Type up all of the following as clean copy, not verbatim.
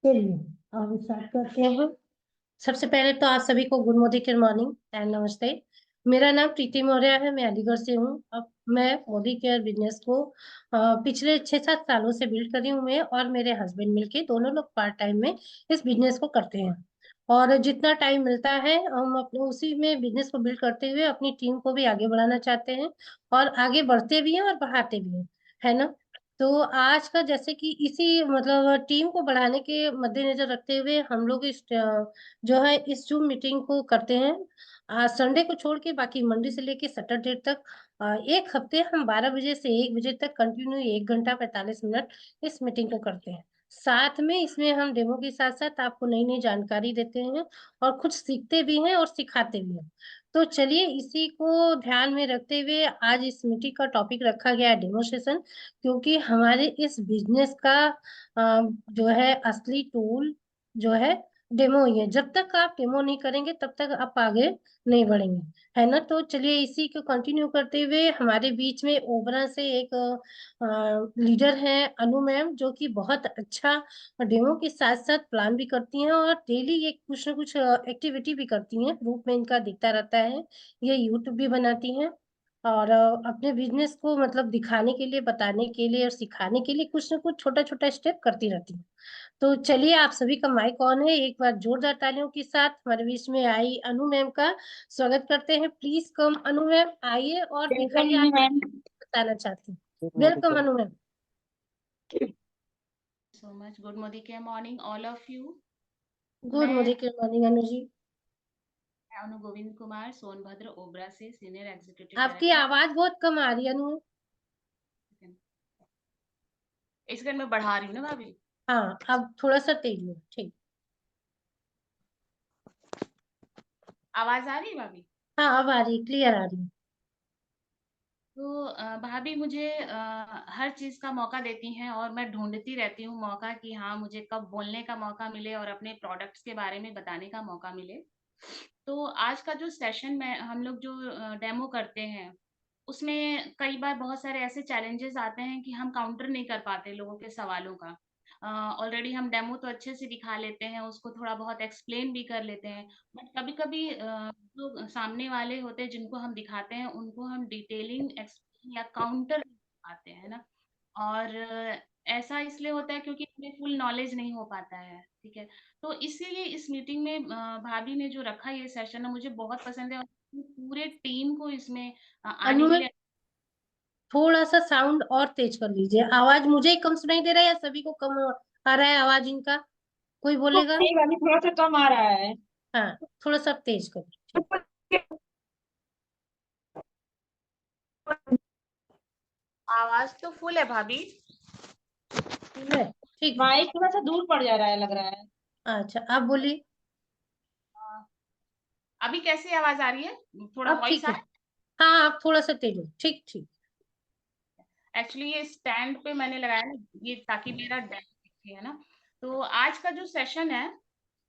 चलिए, अब स्टार्ट करते हैं। सबसे पहले तो आप सभी को good morning, good morning and नमस्ते। मेरा नाम प्रीति मौर्य है, मैं अलीगढ़ से हूँ। अब मैं मोदी केयर बिजनेस को पिछले 6-7 सालों से बिल्ड कर रही हूँ। मैं और मेरे हस्बैंड मिलके दोनों लोग पार्ट टाइम में इस बिजनेस को करते हैं। और जितना टाइम मिलता है हम अपने उसी में बिजनेस को बिल्ड करते हुए अपनी टीम को भी आगे बढ़ाना चाहते हैं। और आगे बढ़ते भी हैं और बढ़ाते भी हैं, है ना। तो आज का जैसे कि इसी मतलब टीम को बढ़ाने के मद्देनजर रखते हुए हम लोग इस जो है इस जूम मीटिंग को करते हैं। संडे को छोड़ के बाकी मंडे से लेके सैटरडे तक एक हफ्ते हम 12 बजे से 1 बजे तक कंटिन्यू 1 घंटा 45 मिनट इस मीटिंग को करते हैं। साथ में इसमें हम डेमो के साथ साथ आपको नई नई जानकारी देते हैं और कुछ सीखते भी हैं और सिखाते भी हैं। तो चलिए, इसी को ध्यान में रखते हुए आज इस मीटिंग का टॉपिक रखा गया है डेमो सेशन। क्योंकि हमारे इस बिजनेस का जो है असली टूल जो है डेमो ही है। जब तक आप डेमो नहीं करेंगे तब तक आप आगे नहीं बढ़ेंगे, है ना। तो चलिए, इसी को कंटिन्यू करते हुए हमारे बीच में ओबरा से एक लीडर है अनु मैम, जो कि बहुत अच्छा डेमो के साथ साथ प्लान भी करती हैं और डेली ये कुछ ना कुछ एक्टिविटी भी करती हैं। ग्रुप में इनका दिखता रहता है। ये यूट्यूब भी बनाती हैं और अपने बिजनेस को मतलब दिखाने के लिए, बताने के लिए और सिखाने के लिए कुछ ना कुछ छोटा छोटा स्टेप करती रहती हैं। तो चलिए, आप सभी का माइक ऑन है। एक बार जोरदार तालियों के साथ हमारे बीच में आई अनु मैम का स्वागत करते हैं। प्लीज कम अनु मैम, आइए और वेलकम दिखाइए आप मैम। बताना चाहती हैं। Welcome Anu ma'am. So much. Good morning, all of you. Good मैं morning, good morning Anu ji. अनु गोविंद कुमार सोनभद्र ओबरा से सीनियर एग्जीक्यूटिव आपकी डायरेक्टर। आवाज बहुत कम आ रही है अनु। इस घर में बढ़ा रही हूँ ना भाभी। हाँ, अब थोड़ा सा तेज हो, ठीक। आवाज आ रही है भाभी? हाँ, अब आ रही, क्लियर आ रही है। तो भाभी मुझे हर चीज का मौका देती हैं और मैं ढूंढती रहती हूँ मौका कि हाँ मुझे कब बोलने का मौका मिले और अपने प्रोडक्ट्स के बारे में बताने का मौका मिले। तो आज का जो सेशन में हम लोग जो डेमो करते हैं उसमें कई बार बहुत सारे ऐसे चैलेंजेस आते हैं कि हम काउंटर नहीं कर पाते लोगों के सवालों का। ऑलरेडी हम डेमो तो अच्छे से दिखा लेते हैं, उसको थोड़ा बहुत एक्सप्लेन भी कर लेते हैं, बट कभी कभी जो सामने वाले होते हैं जिनको हम दिखाते हैं उनको हम डिटेलिंग एक्सप्लेन या काउंटर आते हैं ना। और ऐसा इसलिए होता है क्योंकि हमें फुल नॉलेज नहीं हो पाता है, ठीक है। तो इसीलिए इस मीटिंग में भाभी ने जो रखा ये सेशन है मुझे बहुत पसंद है और पूरे टीम को इसमें आने अनु के मैम, लिए। थोड़ा सा साउंड और तेज कर लीजिए। आवाज मुझे ही कम सुनाई दे रहा है या सभी को कम आ रहा है आवाज इनका? कोई बोलेगा? नहीं भाभी थोड़ा सा कम आ रहा है। हाँ, थोड़ा सा तेज करो, ठीक। आवाज तो फुल है भाभी। फुल है? ठीक है। माइक थोड़ा सा दूर पड़ जा रहा है लग रहा है। अच्छा, आप बोलिए। अभी कैसी आवाज आ रही है? थोड़ा अब वॉइस ठीक आ है। रहा हाँ, आप थोड़ा सा तेज हो, ठीक ठीक। है? एक्चुअली ये स्टैंड पे मैंने लगाया ना, ये ताकि मेरा डेस्क दिखे, है ना। तो आज का जो सेशन है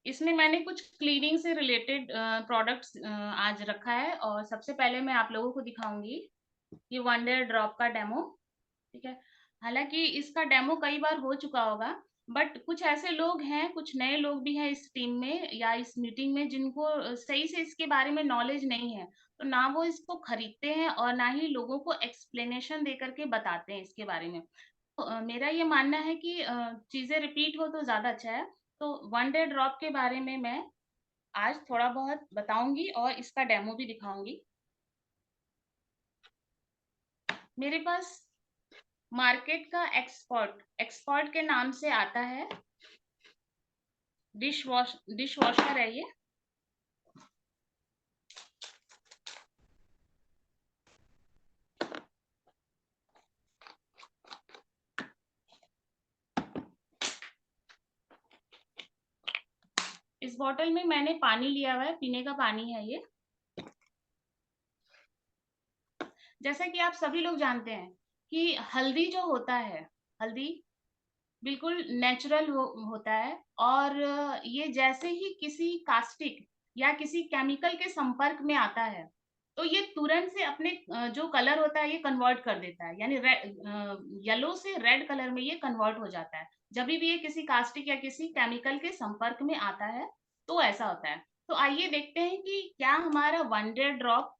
इसमें मैंने कुछ क्लीनिंग से रिलेटेड प्रोडक्ट्स आज रखा है और सबसे पहले मैं आप लोगों को दिखाऊंगी ये वंडर ड्रॉप का डेमो, ठीक है। हालांकि इसका डेमो कई बार हो चुका होगा, बट कुछ ऐसे लोग हैं, कुछ नए लोग भी हैं इस टीम में या इस मीटिंग में जिनको सही से इसके बारे में नॉलेज नहीं है। तो ना वो इसको खरीदते हैं और ना ही लोगों को एक्सप्लेनेशन दे करके बताते हैं इसके बारे में। तो मेरा ये मानना है कि चीजें रिपीट हो तो ज्यादा अच्छा है। तो वन डे ड्रॉप के बारे में मैं आज थोड़ा बहुत बताऊंगी और इसका डेमो भी दिखाऊंगी। मेरे पास मार्केट का एक्सपर्ट एक्सपर्ट के नाम से आता है, डिश वॉशर है ये। इस बॉटल में मैंने पानी लिया हुआ है, पीने का पानी है ये। जैसा कि आप सभी लोग जानते हैं कि हल्दी जो होता है, हल्दी बिल्कुल नेचुरल होता है और ये जैसे ही किसी कास्टिक या किसी केमिकल के संपर्क में आता है तो ये तुरंत से अपने जो कलर होता है ये कन्वर्ट कर देता है, यानी येलो से रेड कलर में ये कन्वर्ट हो जाता है जब भी ये किसी कास्टिक या किसी केमिकल के संपर्क में आता है, तो ऐसा होता है। तो आइए देखते हैं कि क्या हमारा वंडर ड्रॉप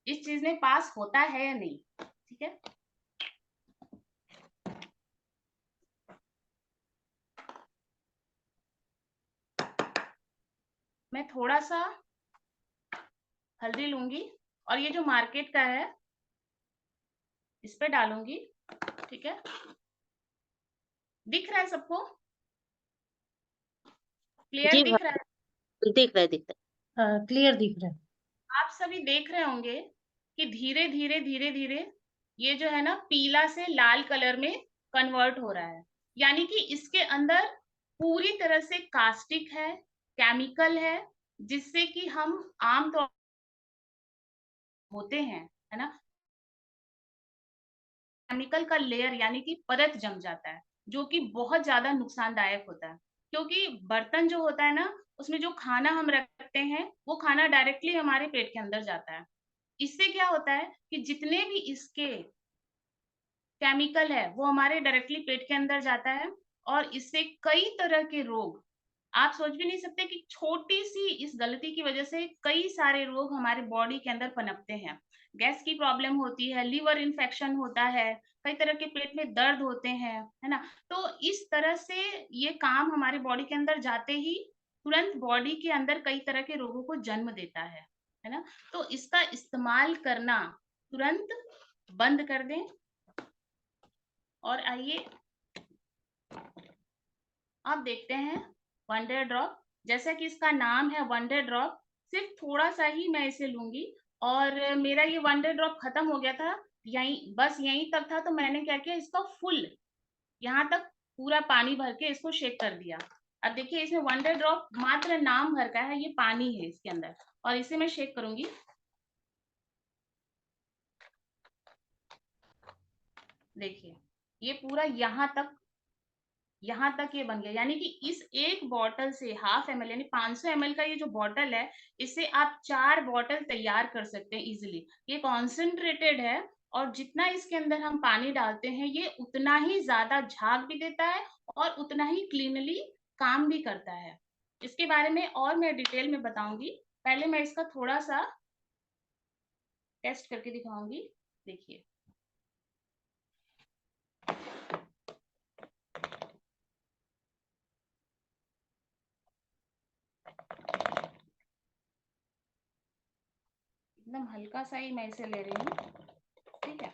इस चीज में पास होता है या नहीं। ठीक है, मैं थोड़ा सा हल्दी लूंगी और ये जो मार्केट का है इस पे डालूंगी। ठीक है, दिख रहा है सबको? क्लियर जी दिख रहा है? दिख रहा है, दिख रहा हाँ, क्लियर दिख रहा है। आप सभी देख रहे होंगे कि धीरे धीरे धीरे धीरे ये जो है ना पीला से लाल कलर में कन्वर्ट हो रहा है, यानी कि इसके अंदर पूरी तरह से कास्टिक है, केमिकल है, जिससे कि हम आमतौर होते हैं, है ना, केमिकल का लेयर यानी कि परत जम जाता है, जो कि बहुत ज्यादा नुकसानदायक होता है। क्योंकि बर्तन जो होता है ना, उसमें जो खाना हम रखते हैं वो खाना डायरेक्टली हमारे पेट के अंदर जाता है। इससे क्या होता है कि जितने भी इसके केमिकल है वो हमारे डायरेक्टली पेट के अंदर जाता है, और इससे कई तरह के रोग, आप सोच भी नहीं सकते कि छोटी सी इस गलती की वजह से कई सारे रोग हमारे बॉडी के अंदर पनपते हैं। गैस की प्रॉब्लम होती है, लिवर इन्फेक्शन होता है, कई तरह के पेट में दर्द होते हैं, है ना। तो इस तरह से ये काम हमारे बॉडी के अंदर जाते ही तुरंत बॉडी के अंदर कई तरह के रोगों को जन्म देता है ना। तो इसका इस्तेमाल करना तुरंत बंद कर दें। और आइए अब देखते हैं वंडर ड्रॉप। जैसा कि इसका नाम है वंडर ड्रॉप, सिर्फ थोड़ा सा ही मैं इसे लूंगी। और मेरा ये वंडर ड्रॉप खत्म हो गया था, यहीं बस यहीं तक था, तो मैंने क्या किया, इसका फुल यहाँ तक पूरा पानी भर के इसको शेक कर दिया। अब देखिए इसमें वंडर ड्रॉप मात्र नाम भर का है, ये पानी है इसके अंदर, और इसे मैं शेक करूंगी। देखिए ये पूरा यहाँ तक ये बन गया, यानी कि इस एक बॉटल से 1/2 ml यानी 500 ml का ये जो बॉटल है, इससे आप 4 बॉटल तैयार कर सकते हैं इजिली। ये कॉन्सेंट्रेटेड है, और जितना इसके अंदर हम पानी डालते हैं ये उतना ही ज्यादा झाग भी देता है और उतना ही क्लीनली काम भी करता है। इसके बारे में और मैं डिटेल में बताऊंगी, पहले मैं इसका थोड़ा सा टेस्ट करके दिखाऊंगी। देखिए एकदम हल्का सा ही मैं इसे ले रही हूँ। ठीक है,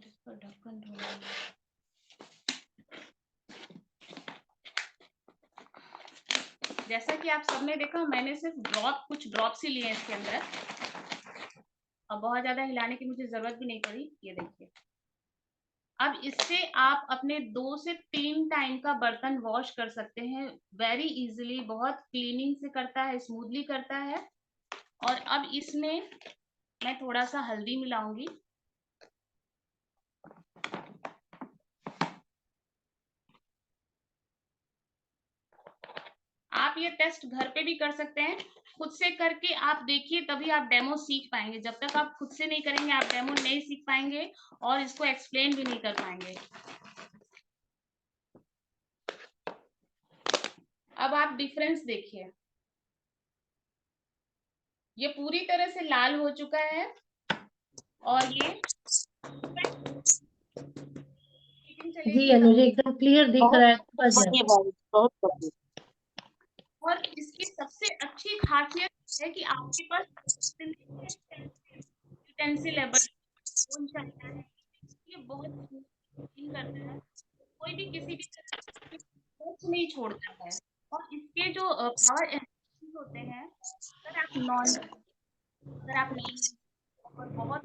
इसका ढक्कन ढूंढना है। जैसा कि आप सबने देखा, मैंने सिर्फ कुछ ड्रॉप्स ही लिए इसके अंदर, और बहुत ज्यादा हिलाने की मुझे जरूरत भी नहीं पड़ी। ये देखिए, अब इससे आप अपने 2 से 3 टाइम का बर्तन वॉश कर सकते हैं वेरी इजीली। बहुत क्लीनिंग से करता है, स्मूथली करता है। और अब इसमें मैं थोड़ा सा हल्दी मिलाऊंगी। आप ये टेस्ट घर पे भी कर सकते हैं, खुद से करके आप देखिए, तभी आप डेमो सीख पाएंगे। जब तक आप खुद से नहीं करेंगे आप डेमो नहीं सीख पाएंगे और इसको एक्सप्लेन भी नहीं कर पाएंगे। अब आप डिफरेंस देखिए, ये पूरी तरह से लाल हो चुका है, और ये जी चलेगी अनुज, एकदम क्लियर दिख रहा है, बस है। बहुत बढ़िया। और इसकी सबसे अच्छी खासियत है कि आपके पास यूटेंसिल है, बर्तन चलता है, ये बहुत क्लीन करता है, कोई भी किसी भी तरह का कुछ नहीं छोड़ता है। और इसके जो पावर होते हैं, अगर आप नहीं और बहुत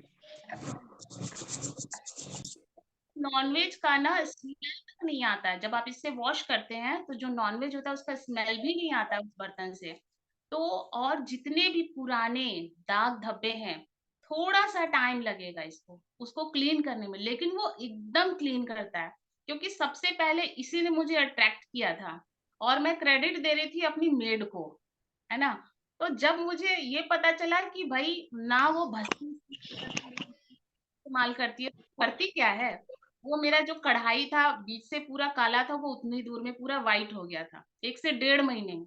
नॉनवेज का ना स्मेल तक नहीं आता है, जब आप इससे वॉश करते हैं तो जो नॉनवेज होता है उसका स्मेल भी नहीं आता है उस बर्तन से। तो और जितने भी पुराने दाग धब्बे हैं थोड़ा सा टाइम लगेगा इसको उसको क्लीन करने में, लेकिन वो एकदम क्लीन करता है, क्योंकि सबसे पहले इसी ने मुझे अट्रैक्ट किया था और मैं क्रेडिट दे रही थी अपनी मेड को, है ना। तो जब मुझे ये पता चला कि भाई ना वो भस्म इस्तेमाल करती है, करती क्या है, वो मेरा जो कढ़ाई था बीच से पूरा काला था, वो उतनी दूर में पूरा व्हाइट हो गया था 1 से 1.5 महीने में।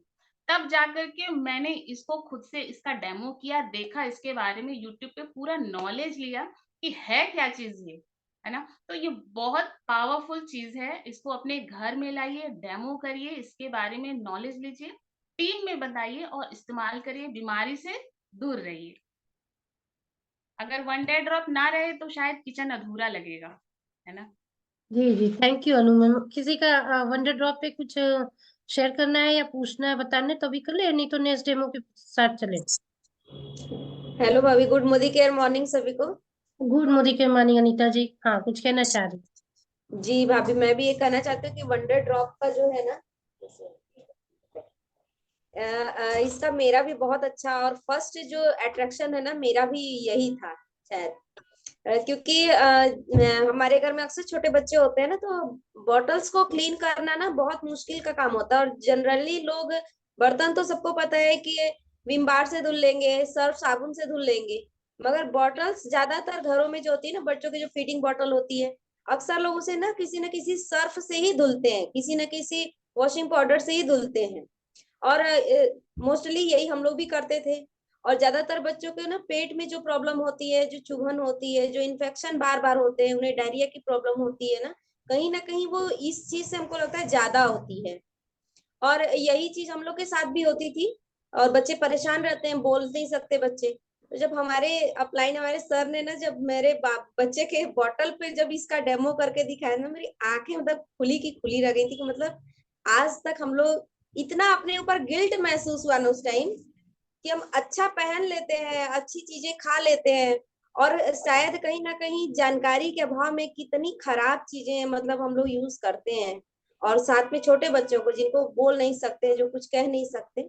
तब जाकर के मैंने इसको खुद से इसका डेमो किया, देखा इसके बारे में, यूट्यूब पे पूरा नॉलेज लिया कि है क्या चीज ये, है ना। तो ये बहुत पावरफुल चीज है, इसको अपने घर में लाइए, डेमो करिए, इसके बारे में नॉलेज लीजिए, टीम में बताइए और इस्तेमाल करिए, बीमारी से दूर रहिए। अगर वन डे ड्रॉप ना रहे तो शायद किचन अधूरा लगेगा, है ना। जी जी, थैंक यू अनु मैम। किसी का वंडर ड्रॉप पे कुछ शेयर करना है या पूछना है बताने तो अभी कर ले, नहीं तो नेक्स्ट डेमो के साथ चले। हेलो भाभी, गुड मोदी केयर मॉर्निंग सभी को। गुड मोदी के मॉर्निंग अनीता जी, हाँ कुछ कहना चाह रही। जी भाभी, मैं भी ये कहना चाहती हूँ कि वंडर ड्रॉप का जो है ना, इसका मेरा भी बहुत अच्छा और फर्स्ट जो अट्रैक्शन है ना, मेरा भी यही था शायद। क्योंकि हमारे घर में अक्सर छोटे बच्चे होते हैं ना, तो बॉटल्स को क्लीन करना ना बहुत मुश्किल का काम होता है। और जनरली लोग बर्तन तो सबको पता है कि विम बार से धुल लेंगे, सर्फ साबुन से धुल लेंगे, मगर बॉटल्स ज्यादातर घरों में जो होती है ना, बच्चों की जो फीडिंग बॉटल होती है, अक्सर लोग उसे ना किसी न किसी सर्फ से ही धुलते हैं, किसी न किसी वॉशिंग पाउडर से ही धुलते हैं। और मोस्टली यही हम लोग भी करते थे। और ज्यादातर बच्चों के ना पेट में जो प्रॉब्लम होती है, जो चुभन होती है, जो इन्फेक्शन बार बार होते हैं, उन्हें डायरिया की प्रॉब्लम होती है ना कहीं वो इस चीज से हमको लगता है ज्यादा होती है। और यही चीज हम लोग के साथ भी होती थी। और बच्चे परेशान रहते हैं, बोल नहीं सकते बच्चे। तो जब हमारे अपलाइन हमारे सर ने ना, जब मेरे बच्चे के बॉटल पे जब इसका डेमो करके दिखाया ना, मेरी आंखें मतलब खुली की खुली रह गई थी कि मतलब आज तक हम लोग इतना अपने ऊपर गिल्ट महसूस हुआ ना उस टाइम, कि हम अच्छा पहन लेते हैं, अच्छी चीजें खा लेते हैं, और शायद कहीं ना कहीं जानकारी के अभाव में कितनी खराब चीजें मतलब हम लोग यूज करते हैं। और साथ में छोटे बच्चों को, जिनको बोल नहीं सकते, जो कुछ कह नहीं सकते।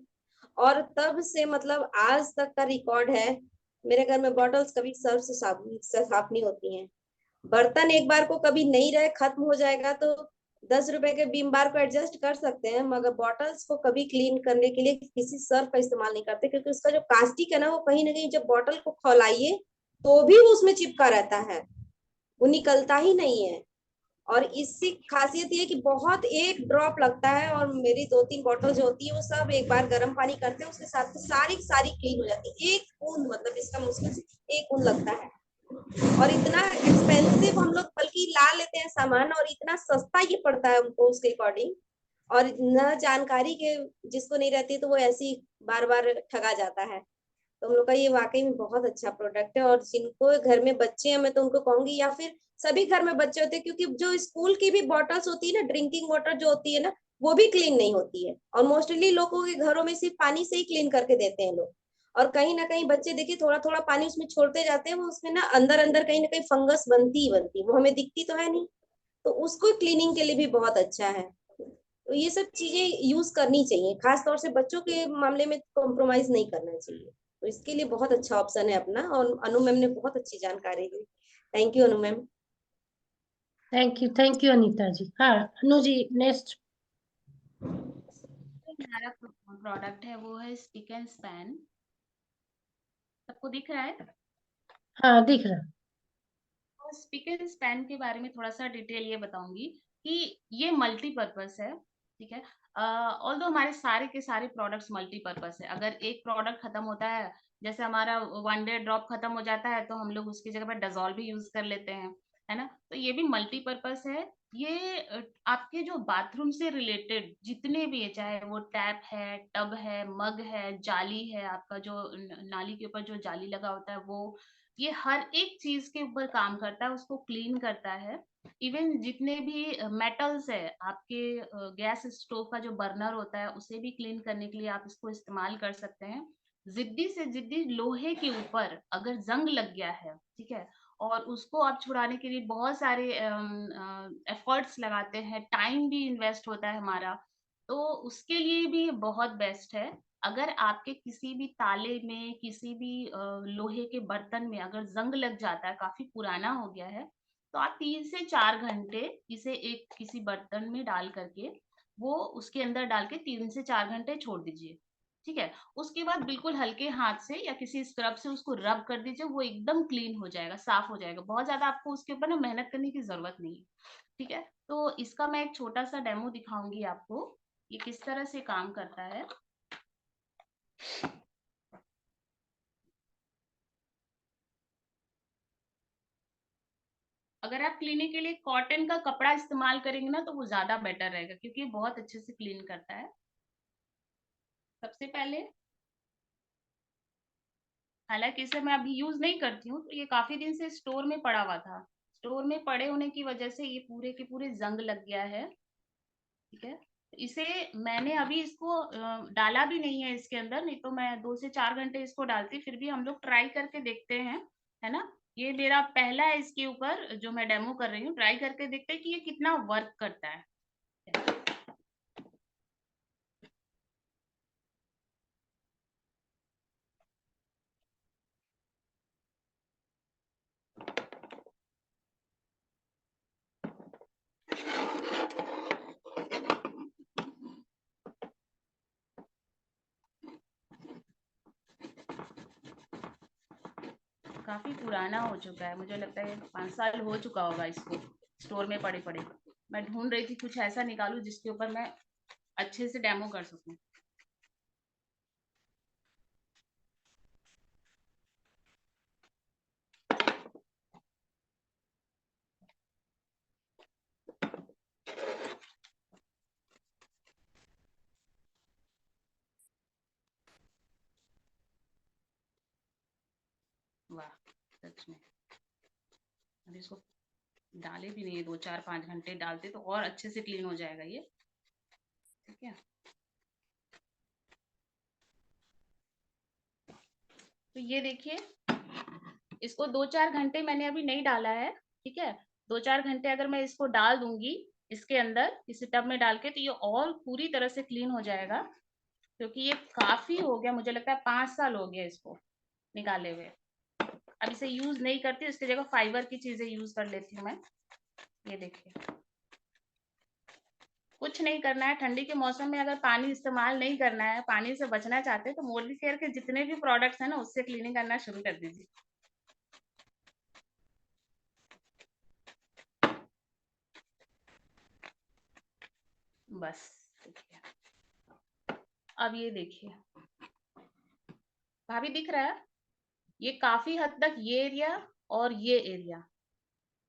और तब से मतलब आज तक का रिकॉर्ड है, मेरे घर में बॉटल्स कभी सर्फ से साबुन से साफ नहीं होती हैं। बर्तन एक बार को कभी नहीं रहे, खत्म हो जाएगा तो 10 रुपए के बीम बार को एडजस्ट कर सकते हैं, मगर बॉटल्स को कभी क्लीन करने के लिए किसी सर्फ का इस्तेमाल नहीं करते, क्योंकि उसका जो कास्टिक है ना, वो कहीं ना कहीं जब बॉटल को खौलाइए तो भी वो उसमें चिपका रहता है, वो निकलता ही नहीं है। और इसकी खासियत ये कि बहुत एक ड्रॉप लगता है, और मेरी 2-3 बॉटल जो होती है वो सब एक बार गर्म पानी करते हैं, उसके साथ सारी सारी क्लीन हो जाती है। एक बूंद मतलब इसका मुश्किल से एक बूंद लगता है। और इतना एक्सपेंसिव हम लोग बल्कि ला लेते हैं सामान, और इतना सस्ता ये पड़ता है उनको उसके अकॉर्डिंग। और न जानकारी के जिसको नहीं रहती, तो वो ऐसी बार बार ठगा जाता है। तो हम लोग का ये वाकई में बहुत अच्छा प्रोडक्ट है। और जिनको घर में बच्चे हैं, मैं तो उनको कहूंगी, या फिर सभी घर में बच्चे होते हैं, क्योंकि जो स्कूल की भी बॉटल्स होती है ना, ड्रिंकिंग वाटर जो होती है ना, वो भी क्लीन नहीं होती है। और मोस्टली लोगों के घरों में सिर्फ पानी से ही क्लीन करके देते हैं लोग। और कहीं ना कहीं बच्चे देखिए थोड़ा थोड़ा पानी उसमें छोड़ते जाते हैं, वो उसमें ना अंदर अंदर कहीं ना कहीं फंगस बनती ही बनती है, वो हमें दिखती तो है नहीं। तो उसको क्लीनिंग के लिए भी बहुत अच्छा है। तो ये सब चीजें यूज करनी चाहिए, खास तौर से बच्चों के मामले में कॉम्प्रोमाइज नहीं करना चाहिए। तो इसके लिए बहुत अच्छा ऑप्शन है अपना, और अनु मैम ने बहुत अच्छी जानकारी दी। Thank you Anu ma'am. Thank you Anita ji. हाँ अनु जी नेक्स्ट। हमारा प्रोडक्ट है वो है स्टिक एंड स्पैन। सबको दिख रहा है? हाँ दिख रहा। और स्टिक एंड स्पैन के बारे में थोड़ा सा डिटेल ये बताऊंगी कि ये मल्टीपर्पज है, ठीक है। ऑल्दो हमारे सारे के सारे प्रोडक्ट्स मल्टीपर्पज है। अगर एक प्रोडक्ट खत्म होता है, जैसे हमारा वन डे ड्रॉप खत्म हो जाता है, तो हम लोग उसकी जगह पर डजॉल भी यूज कर लेते हैं, है ना। तो ये भी मल्टीपर्पज है। ये आपके जो बाथरूम से रिलेटेड जितने भी है, चाहे वो टैप है, टब है, मग है, जाली है, आपका जो नाली के ऊपर जो जाली लगा होता है वो, ये हर एक चीज के ऊपर काम करता है, उसको क्लीन करता है। इवन जितने भी मेटल्स है, आपके गैस स्टोव का जो बर्नर होता है उसे भी क्लीन करने के लिए आप इसको इस्तेमाल कर सकते हैं। जिद्दी से जिद्दी लोहे के ऊपर अगर जंग लग गया है, ठीक है, और उसको आप छुड़ाने के लिए बहुत सारे एफर्ट्स लगाते हैं, टाइम भी इन्वेस्ट होता है हमारा, तो उसके लिए भी ये बहुत बेस्ट है। अगर आपके किसी भी ताले में, किसी भी लोहे के बर्तन में अगर जंग लग जाता है, काफी पुराना हो गया है, तो आप 3 से 4 घंटे इसे एक किसी बर्तन में डाल करके वो उसके अंदर डाल के 3 से 4 घंटे छोड़ दीजिए। ठीक है। उसके बाद बिल्कुल हल्के हाथ से या किसी स्क्रब से उसको रब कर दीजिए, वो एकदम क्लीन हो जाएगा, साफ हो जाएगा। बहुत ज्यादा आपको उसके ऊपर ना मेहनत करने की जरूरत नहीं है। ठीक है। तो इसका मैं एक छोटा सा डेमो दिखाऊंगी आपको, ये किस तरह से काम करता है। अगर आप क्लीनिंग के लिए कॉटन का कपड़ा इस्तेमाल करेंगे ना तो वो ज्यादा बेटर रहेगा, क्योंकि ये बहुत अच्छे से क्लीन करता है। सबसे पहले, हालांकि इसे मैं अभी यूज नहीं करती हूँ, तो ये काफी दिन से स्टोर में पड़ा हुआ था। स्टोर में पड़े होने की वजह से ये पूरे के पूरे जंग लग गया है। ठीक है। इसे मैंने अभी इसको डाला भी नहीं है इसके अंदर, नहीं तो मैं 2 से 4 घंटे इसको डालती। फिर भी हम लोग ट्राई करके देखते हैं, है ना। ये मेरा पहला है इसके ऊपर जो मैं डेमो कर रही हूँ। ट्राई करके देखते हैं कि ये कितना वर्क करता है। काफी पुराना हो चुका है, मुझे लगता है 5 साल हो चुका होगा इसको स्टोर में पड़े पड़े। मैं ढूंढ रही थी कुछ ऐसा निकालूं जिसके ऊपर मैं अच्छे से डेमो कर सकूं। वाह, सच में। अभी इसको डाले भी नहीं है, 2 4 5 घंटे डालते तो और अच्छे से क्लीन हो जाएगा ये। ठीक है। तो ये देखिए, इसको 2 4 घंटे मैंने अभी नहीं डाला है। ठीक है। 2 4 घंटे अगर मैं इसको डाल दूंगी इसके अंदर किसी टब में डाल के, तो ये और पूरी तरह से क्लीन हो जाएगा। क्योंकि ये काफी हो गया, मुझे लगता है 5 साल हो गया इसको निकाले हुए। अब इसे यूज नहीं करती, इसकी जगह फाइबर की चीजें यूज कर लेती हूँ मैं। ये देखिए, कुछ नहीं करना है। ठंडी के मौसम में अगर पानी इस्तेमाल नहीं करना है, पानी से बचना चाहते हैं, तो मोडिकेयर के जितने भी प्रोडक्ट्स हैं ना उससे क्लीनिंग करना शुरू कर दीजिए। बस देखिए, अब ये देखिए भाभी, दिख रहा है ये काफी हद तक ये एरिया और ये एरिया,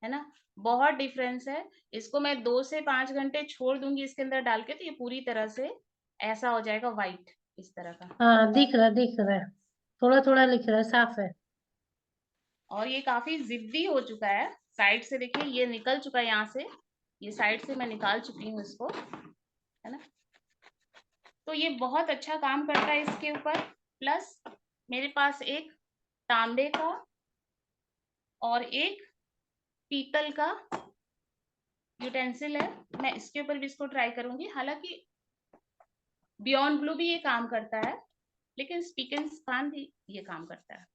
है ना, बहुत डिफरेंस है। इसको मैं 2 से 5 घंटे छोड़ दूंगी इसके अंदर डाल के, तो ये पूरी तरह से ऐसा हो जाएगा व्हाइट इस तरह का। हाँ, दिख रहा है, थोड़ा थोड़ा लिख रहा है, साफ है। और ये काफी जिद्दी हो चुका है। साइड से देखिए ये निकल चुका है, यहाँ से ये साइड से मैं निकाल चुकी हूँ इसको, है ना। तो ये बहुत अच्छा काम करता है इसके ऊपर। प्लस मेरे पास एक तांबे का और एक पीतल का यूटेंसिल है, मैं इसके ऊपर भी इसको ट्राई करूंगी। हालांकि बियॉन्ड ब्लू भी ये काम करता है, लेकिन स्पीक एंड स्पान भी ये काम करता है।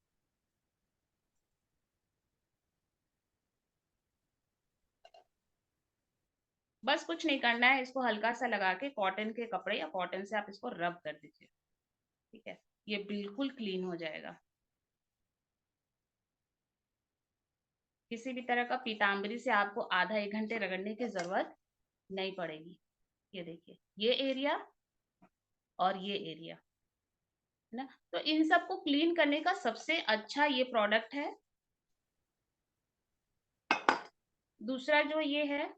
बस कुछ नहीं करना है, इसको हल्का सा लगा के कॉटन के कपड़े या कॉटन से आप इसको रब कर दीजिए। ठीक है। ये बिल्कुल क्लीन हो जाएगा। किसी भी तरह का पीताम्बरी से आपको आधा 1 घंटे रगड़ने की जरूरत नहीं पड़ेगी। ये देखिए, ये एरिया और ये एरिया, है ना। तो इन सबको क्लीन करने का सबसे अच्छा ये प्रोडक्ट है। दूसरा जो ये है,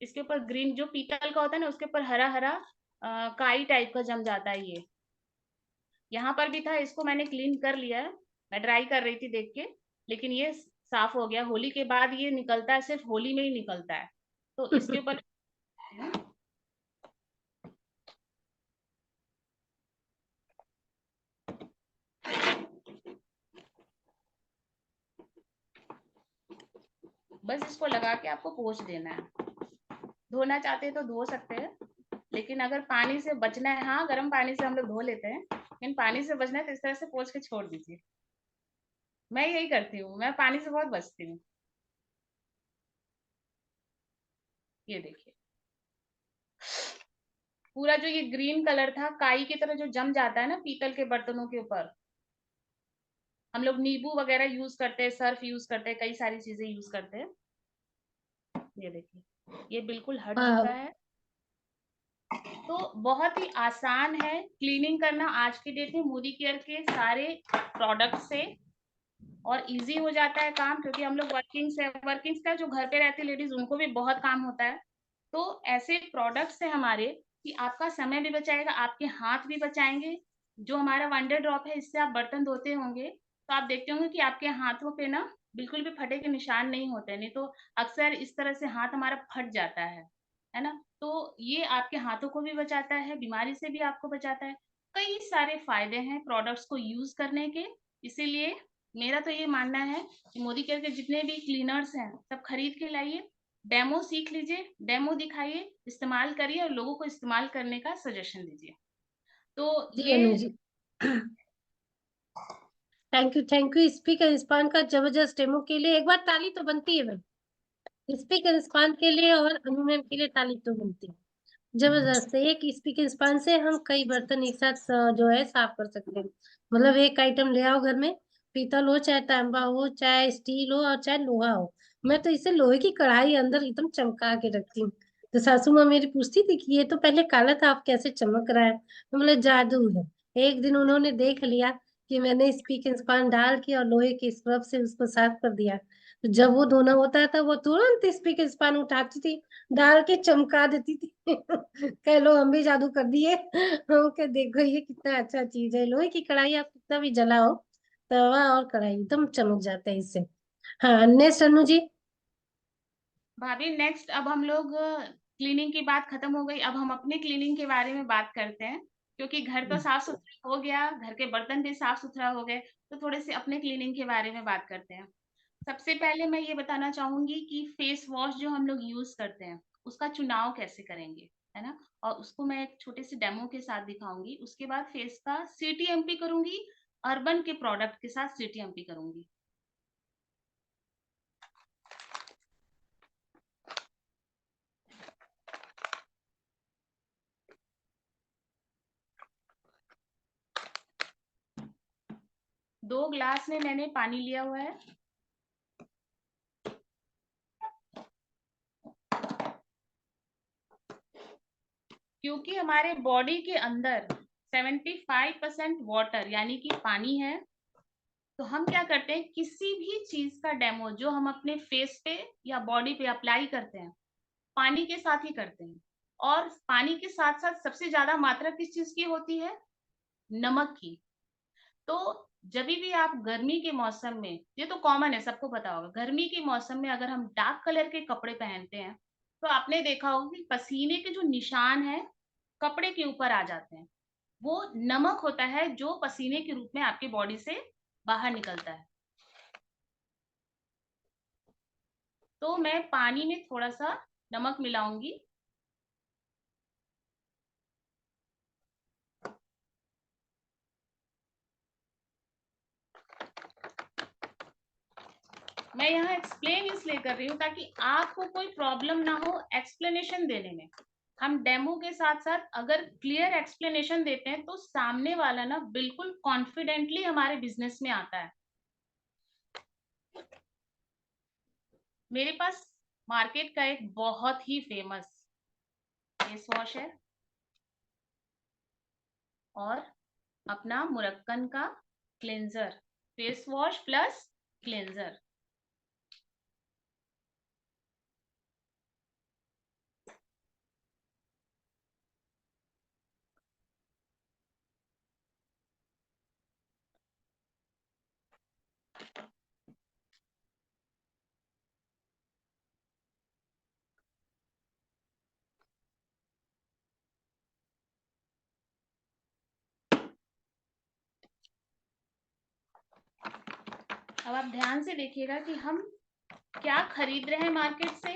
इसके ऊपर ग्रीन जो पीतल का होता है ना, उसके ऊपर हरा हरा काई टाइप का जम जाता है। ये यहाँ पर भी था, इसको मैंने क्लीन कर लिया है। मैं ट्राई कर रही थी देख के, लेकिन ये साफ हो गया। होली के बाद ये निकलता है, सिर्फ होली में ही निकलता है। तो इसके ऊपर बस इसको लगा के आपको पोंछ देना है। धोना चाहते हैं तो धो सकते हैं, लेकिन अगर पानी से बचना है, हाँ गर्म पानी से हम लोग धो लेते हैं, लेकिन पानी से बचना है तो इस तरह से पोंछ के छोड़ दीजिए। मैं यही करती हूँ, मैं पानी से बहुत बचती हूँ। ये देखिए, पूरा जो ये ग्रीन कलर था काई की तरह जो जम जाता है ना पीतल के बर्तनों के ऊपर, हम लोग नींबू वगैरह यूज करते हैं, सर्फ यूज करते हैं, कई सारी चीजें यूज करते हैं। ये देखिए, ये बिल्कुल हट चुका है। तो बहुत ही आसान है क्लीनिंग करना आज की डेट में मोदी केयर के सारे प्रोडक्ट से, और इजी हो जाता है काम, क्योंकि हम लोग वर्किंग्स का जो घर पे रहती है लेडीज, उनको भी बहुत काम होता है। तो ऐसे प्रोडक्ट्स है हमारे कि आपका समय भी बचाएगा, आपके हाथ भी बचाएंगे। जो हमारा वंडर ड्रॉप है, इससे आप बर्तन धोते होंगे तो आप देखते होंगे कि आपके हाथों पे ना बिल्कुल भी फटे के निशान नहीं होते, नहीं तो अक्सर इस तरह से हाथ हमारा फट जाता है ना। तो ये आपके हाथों को भी बचाता है, बीमारी से भी आपको बचाता है। कई सारे फायदे हैं प्रोडक्ट्स को यूज करने के। इसीलिए मेरा तो ये मानना है कि मोदी केयर के जितने भी क्लीनर्स हैं सब खरीद के लाइए, डेमो सीख लीजिए, डेमो दिखाइए, इस्तेमाल करिए और लोगों को इस्तेमाल करने का सजेशन दीजिए। तो जी ये Anu ji, thank you speaker इंस्पान का जबरदस्त डेमो के लिए। एक बार ताली तो बनती है भाई, स्पीकर इंस्पान के लिए और अनु मैम के लिए ताली तो बनती है। जबरदस्त है। एक स्पीकर स्पान से हम कई बर्तन एक साथ जो है साफ कर सकते हैं। मतलब एक आइटम ले आओ घर में, पीतल हो चाहे तांबा हो चाहे स्टील हो और चाहे लोहा हो। मैं तो इसे लोहे की कढ़ाई अंदर एकदम चमका के रखती हूँ। तो सासू माँ मेरी पूछती थी कि ये तो पहले काला था, आप कैसे चमक रहा है। तो बोले जादू है। एक दिन उन्होंने देख लिया कि मैंने स्पीकर स्पान डाल के और लोहे के स्क्रब से उसको साफ कर दिया। तो जब वो धोना होता था वो तुरंत स्पीकर स्पान उठाती थी, डाल के चमका देती थी। कह लो हम भी जादू कर दिए। हम कह देखो ये कितना अच्छा चीज है, लोहे की कढ़ाई आप कितना भी जलाओ, तवा और कढ़ाई एकदम चमक जाता है इससे। हाँ नेक्स्ट अनु जी। भाभी, नेक्स्ट अब हम लोग क्लीनिंग की बात खत्म हो गई, अब हम अपने क्लीनिंग के बारे में बात करते हैं। क्योंकि घर तो साफ सुथरा हो गया, घर के बर्तन भी साफ सुथरा हो गए, तो थोड़े से अपने क्लीनिंग के बारे में बात करते हैं। सबसे पहले मैं ये बताना चाहूंगी कि फेस वॉश जो हम लोग यूज करते हैं उसका चुनाव कैसे करेंगे, है ना। और उसको मैं एक छोटे से डेमो के साथ दिखाऊंगी। उसके बाद फेस का CTMP करूंगी, अर्बन के प्रोडक्ट के साथ CTMP करूंगी। दो ग्लास में मैंने पानी लिया हुआ है। क्योंकि हमारे बॉडी के अंदर 75% वाटर यानी कि पानी है, तो हम क्या करते हैं, किसी भी चीज का डेमो जो हम अपने फेस पे या बॉडी पे अप्लाई करते हैं पानी के साथ ही करते हैं। और पानी के साथ साथ सबसे ज्यादा मात्रा किस चीज की होती है, नमक की। तो जब भी आप गर्मी के मौसम में, ये तो कॉमन है सबको पता होगा, गर्मी के मौसम में अगर हम डार्क कलर के कपड़े पहनते हैं तो आपने देखा होगा कि पसीने के जो निशान है कपड़े के ऊपर आ जाते हैं। वो नमक होता है जो पसीने के रूप में आपकी बॉडी से बाहर निकलता है। तो मैं पानी में थोड़ा सा नमक मिलाऊंगी। मैं यहाँ एक्सप्लेन इसलिए कर रही हूँ ताकि आपको कोई प्रॉब्लम ना हो एक्सप्लेनेशन देने में। हम डेमो के साथ साथ अगर क्लियर एक्सप्लेनेशन देते हैं तो सामने वाला ना बिल्कुल कॉन्फिडेंटली हमारे बिजनेस में आता है। मेरे पास मार्केट का एक बहुत ही फेमस फेस वॉश है और अपना मुरक्कन का cleanser, face wash plus cleanser. अब आप ध्यान से देखिएगा कि हम क्या खरीद रहे हैं मार्केट से,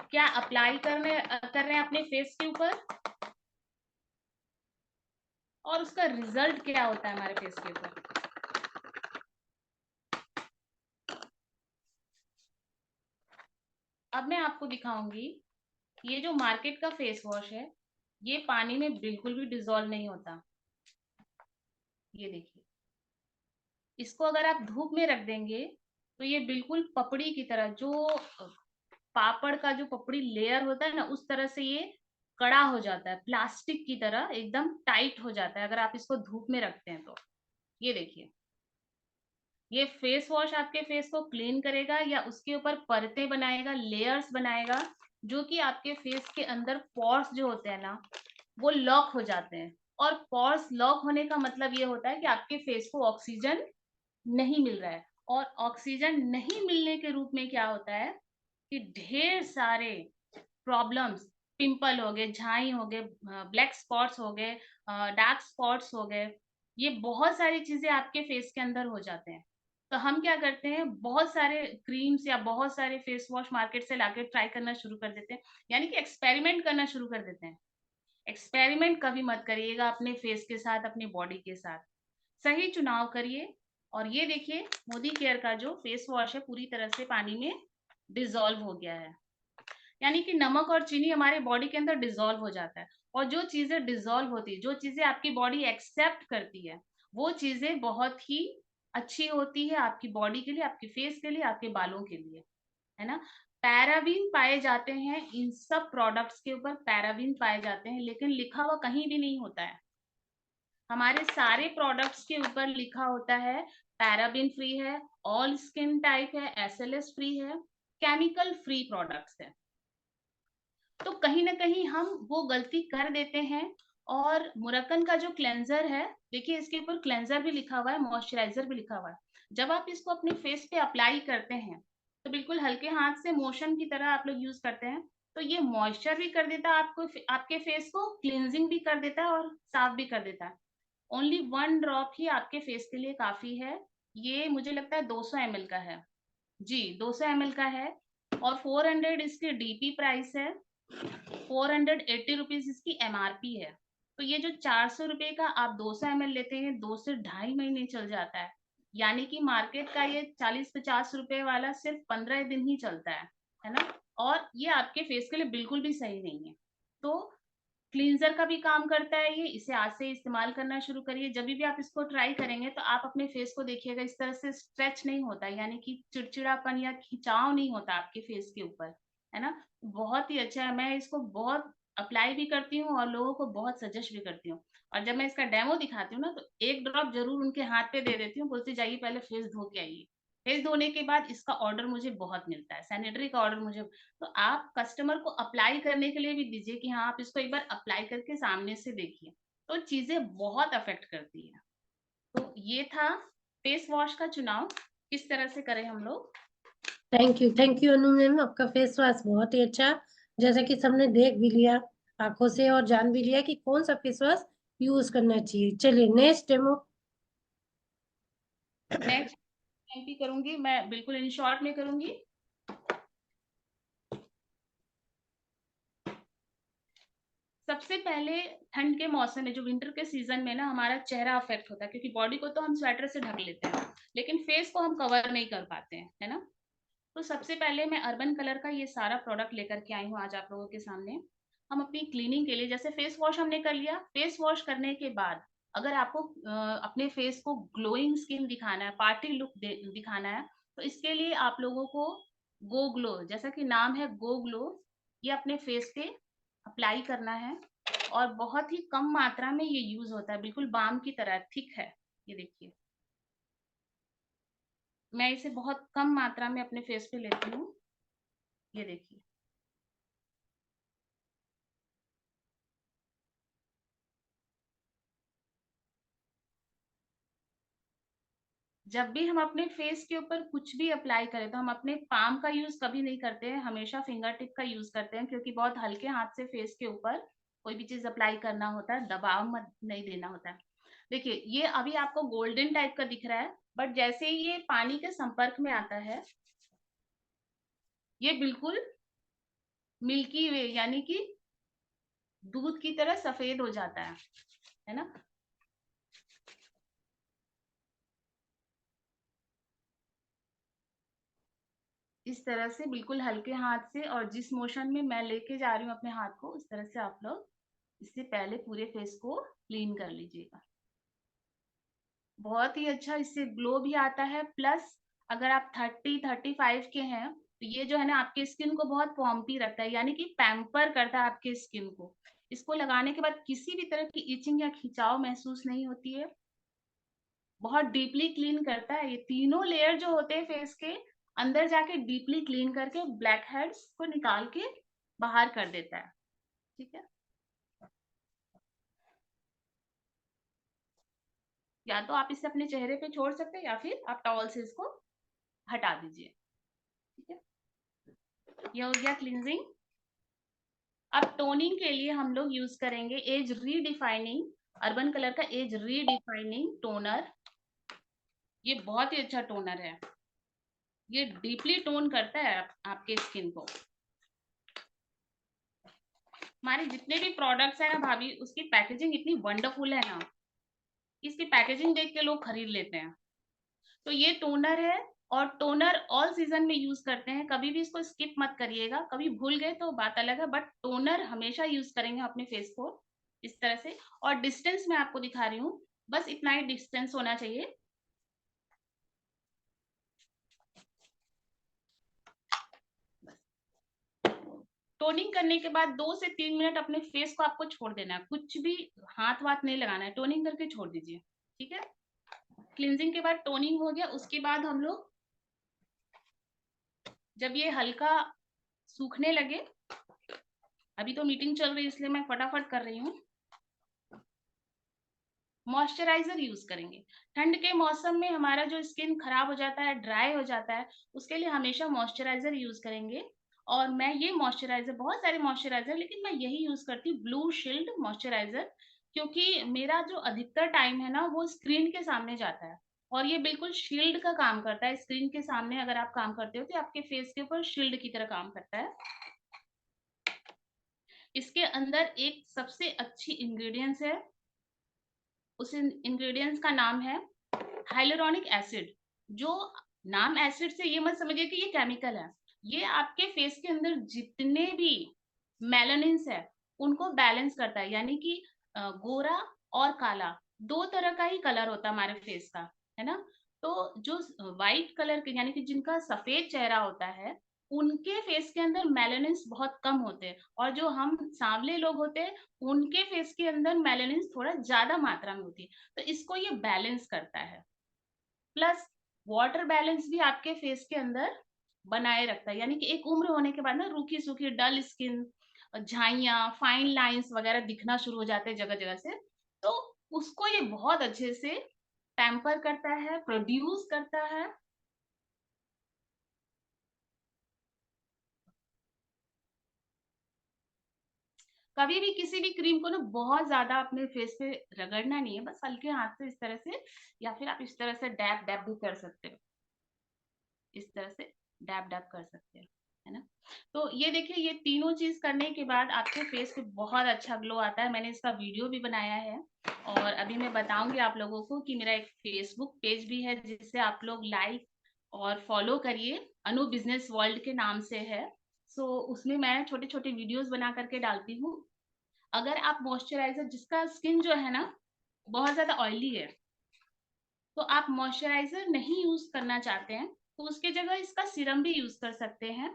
क्या अप्लाई कर रहे हैं अपने फेस के ऊपर, और और उसका रिजल्ट क्या होता है हमारे फेस के ऊपर। अब मैं आपको दिखाऊंगी, ये जो मार्केट का फेस वॉश है ये पानी में बिल्कुल भी डिजोल्व नहीं होता। ये देखिए, इसको अगर आप धूप में रख देंगे तो ये बिल्कुल पपड़ी की तरह, जो पापड़ का जो पपड़ी लेयर होता है ना, उस तरह से ये कड़ा हो जाता है, प्लास्टिक की तरह एकदम टाइट हो जाता है अगर आप इसको धूप में रखते हैं तो। ये देखिए, ये फेस वॉश आपके फेस को क्लीन करेगा या उसके ऊपर परतें बनाएगा, लेयर्स बनाएगा, जो कि आपके फेस के अंदर पोर्स जो होते हैं ना वो लॉक हो जाते हैं। और पोर्स लॉक होने का मतलब ये होता है कि आपके फेस को ऑक्सीजन नहीं मिल रहा है, और ऑक्सीजन नहीं मिलने के रूप में क्या होता है कि ढेर सारे प्रॉब्लम्स, पिंपल हो गए, झाई हो गए, ब्लैक स्पॉट्स हो गए, डार्क स्पॉट्स हो गए, ये बहुत सारी चीजें आपके फेस के अंदर हो जाते हैं। तो हम क्या करते हैं, बहुत सारे क्रीम्स या बहुत सारे फेस वॉश मार्केट से लाके ट्राई करना शुरू कर देते हैं, यानी कि एक्सपेरिमेंट करना शुरू कर देते हैं। एक्सपेरिमेंट कभी मत करिएगा अपने फेस के साथ, अपनी बॉडी के साथ। सही चुनाव करिए। और ये देखिए, मोदी केयर का जो फेस वॉश है पूरी तरह से पानी में डिजोल्व हो गया है, यानी कि नमक और चीनी हमारे बॉडी के अंदर डिजोल्व हो जाता है। और जो चीजें डिजोल्व होती है, जो चीजें आपकी बॉडी एक्सेप्ट करती है, वो चीजें बहुत ही अच्छी होती है आपकी बॉडी के लिए, आपके फेस के लिए, आपके बालों के लिए, है ना। पैराबीन पाए जाते हैं इन सब प्रोडक्ट्स के ऊपर, पैराबीन पाए जाते हैं, लेकिन लिखा हुआ कहीं भी नहीं होता है। हमारे सारे प्रोडक्ट्स के ऊपर लिखा होता है पैराबीन फ्री है, ऑल स्किन टाइप है, SLS फ्री है, केमिकल फ्री प्रोडक्ट्स है। तो कहीं ना कहीं हम वो गलती कर देते हैं। और मुरक्कन का जो क्लेंजर है, देखिए इसके ऊपर क्लेंजर भी लिखा हुआ है, मॉइस्चराइजर भी लिखा हुआ है। जब आप इसको अपने फेस पे अप्लाई करते हैं तो बिल्कुल हल्के हाथ से मोशन की तरह आप लोग यूज करते हैं, तो ये मॉइस्चर भी कर देता है आपको, आपके फेस को क्लींजिंग भी कर देता है और साफ भी कर देता है। ओनली 1 ड्रॉप ही आपके फेस के लिए काफी है। ये मुझे लगता है 200 ml का है। जी, 200 ml का है। और 400 इसकी DP प्राइस है, 480 रुपीज इसकी MRP है। तो ये जो 400 रुपए का आप 200 ml लेते हैं, 2 से 2.5 महीने चल जाता है। यानी कि मार्केट का ये 40-50 रुपए वाला सिर्फ 15 दिन ही चलता है ना। और ये आपके फेस के लिए बिल्कुल भी सही नहीं है। तो क्लींजर का भी काम करता है ये, इसे आज से इस्तेमाल करना शुरू करिए। जब भी आप इसको ट्राई करेंगे तो आप अपने फेस को देखिएगा, इस तरह से स्ट्रेच नहीं होता, यानी कि चिड़चिड़ापन या खिंचाव नहीं होता आपके फेस के ऊपर, है ना। बहुत ही अच्छा है, मैं इसको बहुत अप्लाई भी करती हूँ और लोगों को बहुत सजेस्ट भी करती हूँ। और जब मैं इसका डेमो दिखाती हूँ ना तो 1 ड्रॉप जरूर उनके हाथ पे दे देती हूँ, बोलती जाइए पहले फेस धो के आइए। फेस धोने के बाद इसका ऑर्डर मुझे बहुत मिलता है, सैनिटरी का ऑर्डर मुझे। तो आप कस्टमर को अप्लाई करने के लिए भी दीजिए कि हाँ आप इसको एक बार अप्लाई करके सामने से देखिए, तो चीजें बहुत अफेक्ट करती है। तो ये था फेस वॉश का चुनाव किस तरह से करें हम लोग। थैंक यू अनु मैम, आपका फेस वॉश बहुत ही अच्छा, जैसा कि सबने देख भी लिया आंखों से और जान भी लिया कि कौन सा फेस वॉश यूज करना चाहिए। चलिए नेक्स्ट डेमो। नेक्स्ट MP करूंगी मैं, बिल्कुल इन शॉर्ट में करूंगी। सबसे पहले ठंड के मौसम में, जो विंटर के सीजन में ना हमारा चेहरा अफेक्ट होता है, क्योंकि बॉडी को तो हम स्वेटर से ढक लेते हैं लेकिन फेस को हम कवर नहीं कर पाते हैं, है ना। तो सबसे पहले मैं अर्बन कलर का ये सारा प्रोडक्ट लेकर के आई हूँ आज आप लोगों के सामने। हम अपनी क्लीनिंग के लिए, जैसे फेस वॉश हमने कर लिया, फेस वॉश करने के बाद अगर आपको अपने फेस को ग्लोइंग स्किन दिखाना है, पार्टी लुक दिखाना है, तो इसके लिए आप लोगों को गो ग्लो, जैसा कि नाम है गो ग्लो, ये अपने फेस पे अप्लाई करना है। और बहुत ही कम मात्रा में ये यूज होता है, बिल्कुल बाम की तरह थिक है। ये देखिए, मैं इसे बहुत कम मात्रा में अपने फेस पे लेती हूँ। ये देखिए, जब भी हम अपने फेस के ऊपर कुछ भी अप्लाई करें तो हम अपने पाम का यूज कभी नहीं करते हैं, हमेशा फिंगर टिप का यूज करते हैं, क्योंकि बहुत हल्के हाथ से फेस के ऊपर कोई भी चीज अप्लाई करना होता है, दबाव मत नहीं देना होता है। देखिए, ये अभी आपको गोल्डन टाइप का दिख रहा है, बट जैसे ही ये पानी के संपर्क में आता है ये बिल्कुल मिल्की वे, यानी कि दूध की तरह सफेद हो जाता है ना। इस तरह से बिल्कुल हल्के हाथ से, और जिस मोशन में मैं लेके जा रही हूँ अपने हाथ को, उस तरह से आप लोग इससे पहले पूरे फेस को क्लीन कर लीजिएगा। बहुत ही अच्छा इससे ग्लो भी आता है। प्लस अगर आप 30-35 के हैं तो ये जो है ना आपके स्किन को बहुत पॉम्पी रखता है, यानी कि पैम्पर करता है आपके स्किन को। इसको लगाने के बाद किसी भी तरह की इचिंग या खिंचाव महसूस नहीं होती है। बहुत डीपली क्लीन करता है। ये तीनों लेयर जो होते हैं फेस के अंदर जाके डीपली क्लीन करके ब्लैक हेड्स को निकाल के बाहर कर देता है। ठीक है, या तो आप इसे अपने चेहरे पे छोड़ सकते हैं या फिर आप टॉवल से इसको हटा दीजिए। ठीक है, ये हो गया क्लींजिंग। अब टोनिंग के लिए हम लोग यूज करेंगे एज रीडिफाइनिंग, अर्बन कलर का एज रीडिफाइनिंग टोनर। ये बहुत ही अच्छा टोनर है, ये डीपली टोन करता है आपके स्किन को। हमारे जितने भी प्रोडक्ट्स है ना भाभी, उसकी पैकेजिंग इतनी वंडरफुल है ना, इसकी पैकेजिंग देख के लोग खरीद लेते हैं। तो ये टोनर है, और टोनर ऑल सीजन में यूज करते हैं, कभी भी इसको स्किप मत करिएगा। कभी भूल गए तो बात अलग है, बट टोनर हमेशा यूज करेंगे अपने फेस को इस तरह से। और डिस्टेंस मैं आपको दिखा रही हूँ, बस इतना ही डिस्टेंस होना चाहिए। टोनिंग करने के बाद 2 से 3 मिनट अपने फेस को आपको छोड़ देना है, कुछ भी हाथ वाथ नहीं लगाना है, टोनिंग करके छोड़ दीजिए। ठीक है, क्लींजिंग के बाद टोनिंग हो गया। उसके बाद हम लोग जब ये हल्का सूखने लगे, अभी तो मीटिंग चल रही है इसलिए मैं फटाफट कर रही हूँ, मॉइस्चराइजर यूज करेंगे। ठंड के मौसम में हमारा जो स्किन खराब हो जाता है, ड्राई हो जाता है, उसके लिए हमेशा मॉइस्चराइजर यूज करेंगे। और मैं ये मॉइस्चराइजर, बहुत सारे मॉइस्चराइजर, लेकिन मैं यही यूज करती हूँ, ब्लू शील्ड मॉइस्चराइजर, क्योंकि मेरा जो अधिकतर टाइम है ना वो स्क्रीन के सामने जाता है, और ये बिल्कुल शील्ड का काम करता है। स्क्रीन के सामने अगर आप काम करते हो तो आपके फेस के ऊपर शील्ड की तरह काम करता है। इसके अंदर एक सबसे अच्छी इंग्रेडिएंट्स है, उस इंग्रेडिएंट्स का नाम है हाइलुरोनिक एसिड। जो नाम एसिड से ये मत समझिए कि ये केमिकल है, ये आपके फेस के अंदर जितने भी मेलानिन्स है उनको बैलेंस करता है। यानी कि गोरा और काला दो तरह का ही कलर होता है हमारे फेस का, है ना। तो जो व्हाइट कलर के, यानी कि जिनका सफेद चेहरा होता है, उनके फेस के अंदर मेलानिन्स बहुत कम होते हैं, और जो हम सांवले लोग होते हैं उनके फेस के अंदर मेलानिन्स थोड़ा ज्यादा मात्रा में होती है। तो इसको ये बैलेंस करता है। प्लस वाटर बैलेंस भी आपके फेस के अंदर बनाए रखता है, यानी कि एक उम्र होने के बाद ना रूखी सूखी डल स्किन, झाइयां, फाइन लाइंस वगैरह दिखना शुरू हो जाते हैं जगह जगह से, तो उसको ये बहुत अच्छे से पैम्पर करता है, प्रोड्यूस करता है। कभी भी किसी भी क्रीम को ना बहुत ज्यादा अपने फेस पे रगड़ना नहीं है, बस हल्के हाथ से इस तरह से, या फिर आप इस तरह से डैब डैब भी कर सकते हो, इस तरह से डैब डैब कर सकते हैं, है ना। तो ये देखिए, ये तीनों चीज करने के बाद आपके फेस पे बहुत अच्छा ग्लो आता है। मैंने इसका वीडियो भी बनाया है, और अभी मैं बताऊंगी आप लोगों को कि मेरा एक फेसबुक पेज भी है जिससे आप लोग लाइक और फॉलो करिए, अनु बिजनेस वर्ल्ड के नाम से है। सो उसमें मैं छोटे छोटे वीडियोस बना करके डालती हूँ। अगर आप मॉइस्चराइजर, जिसका स्किन जो है ना बहुत ज्यादा ऑयली है, तो आप मॉइस्चराइजर नहीं यूज करना चाहते हैं, तो उसके जगह इसका सीरम भी यूज कर सकते हैं।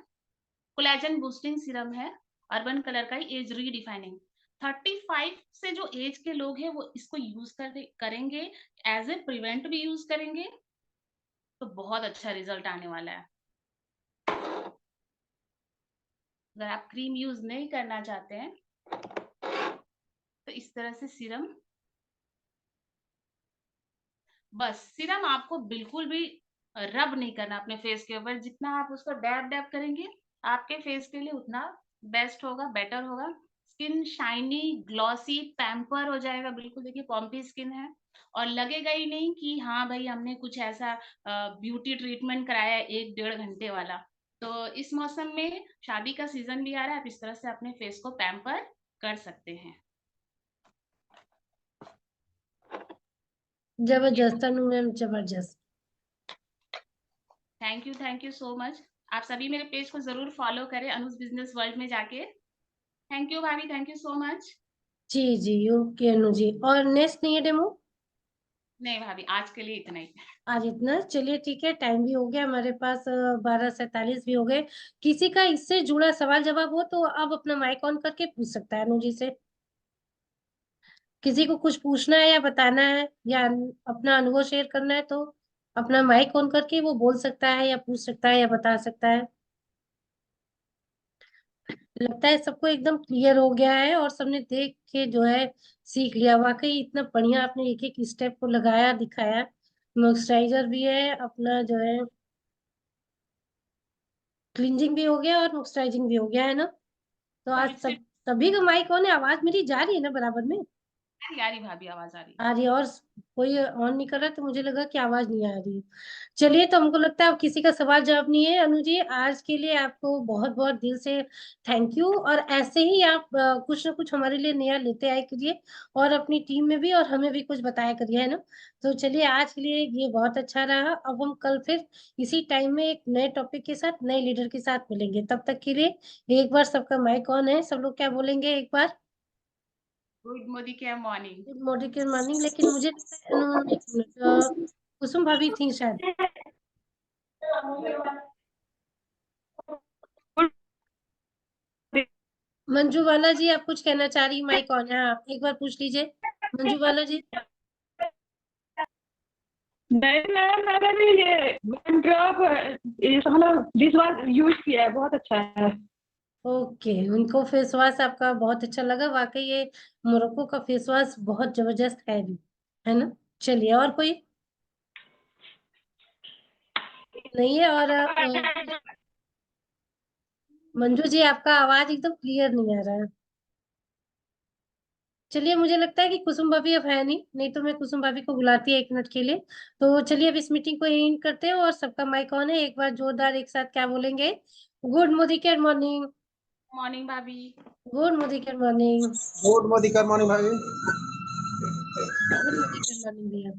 कोलेजन बूस्टिंग सीरम है, अर्बन कलर का ही, एज रीडिफाइनिंग। 35 से जो एज के लोग हैं वो इसको यूज करेंगे, एज ए प्रिवेंट भी यूज करेंगे, तो बहुत अच्छा रिजल्ट आने वाला है। अगर आप क्रीम यूज नहीं करना चाहते हैं तो इस तरह से सीरम, बस सीरम आपको बिल्कुल भी रब नहीं करना अपने फेस के ऊपर। जितना आप उसको डैब डैब करेंगे आपके फेस के लिए उतना बेस्ट होगा, बेटर होगा। स्किन शाइनी, ग्लॉसी, पैम्पर हो जाएगा बिल्कुल। देखिए पॉम्पी स्किन है, और लगेगा ही नहीं कि हाँ भाई हमने कुछ ऐसा ब्यूटी ट्रीटमेंट कराया 1-1.5 घंटे वाला। तो इस मौसम में शादी का सीजन भी आ रहा है, आप इस तरह से अपने फेस को पैम्पर कर सकते हैं। जबरदस्त अनु मैम, जबरदस्त। Thank you so much. आप सभी मेरे पेज को जरूर फॉलो करें अनुज बिजनेस वर्ल्ड में जाके। थैंक यू भाभी, थैंक यू सो मच। जी जी, ओके अनु जी। और नेक्स्ट नहीं है डेमो? नहीं भाभी, आज के लिए इतना ही। आज इतना, चलिए ठीक है, टाइम भी हो गया हमारे पास, 12:47 भी हो गए। किसी का इससे जुड़ा सवाल जवाब हो तो अब अपना माइक ऑन करके पूछ सकता है अनु जी से। किसी को कुछ पूछना है या बताना है या अपना अनुभव शेयर करना है तो अपना माइक ऑन करके वो बोल सकता है या पूछ सकता है या बता सकता है। लगता है सबको एकदम क्लियर हो गया है और सबने देख के जो है सीख लिया। वाकई इतना बढ़िया आपने एक एक स्टेप को लगाया दिखाया। मॉइस्चराइजर भी है अपना जो है, क्लींजिंग भी हो गया और मॉइस्चराइजिंग भी हो गया है ना। तो आज लिपस्टिक सभी का माइक ऑन है, आवाज मेरी जा रही है ना बराबर में? आ रही भाभी, आवाज आ रही। आ रही है, और कोई ऑन नहीं कर रहा तो मुझे लगा कि आवाज नहीं आ रही है। चलिए, तो हमको लगता है अब किसी का सवाल जवाब नहीं है। अनु जी, आज के लिए आपको बहुत बहुत दिल से थैंक यू। और ऐसे ही आप कुछ ना कुछ हमारे लिए नया लेते आए करिए और अपनी टीम में भी और हमें भी कुछ बताया करिए, है ना। तो चलिए, आज के लिए ये बहुत अच्छा रहा। अब हम कल फिर इसी टाइम में एक नए टॉपिक के साथ, नए लीडर के साथ मिलेंगे। तब तक के लिए एक बार सबका माइक ऑन है, सब लोग क्या बोलेंगे एक बार? Good Modi care morning. Good morning के मॉर्निंग। लेकिन मुझे लगता है एक मिनट, कुसुम भाभी थी शायद। मंजू वाला जी, आप कुछ कहना चाह रही? माइक ऑन है, आप एक बार पूछ लीजिए मंजू वाला जी। नहीं मैम, मैंने भी ये वन ड्रॉप मतलब दिस वाज यूज किया है, बहुत अच्छा है। ओके, उनको फेस वॉश आपका बहुत अच्छा लगा। वाकई ये मोरक्को का फेस वॉश बहुत जबरदस्त है भी, है ना। चलिए, और कोई नहीं है? और मंजू जी, आपका आवाज एकदम क्लियर नहीं आ रहा है। चलिए, मुझे लगता है कि कुसुम भाभी अब है नहीं तो मैं कुसुम भाभी को बुलाती है 1 मिनट के लिए। तो चलिए, अब इस मीटिंग को एंड करते हैं और सबका माइक ऑन है। एक बार जोरदार एक साथ क्या बोलेंगे? Good Modi care morning. Morning भाभी। Good Modi care morning. Good Modi care morning भाई। गुड मोदी केयर मॉर्निंग भैया।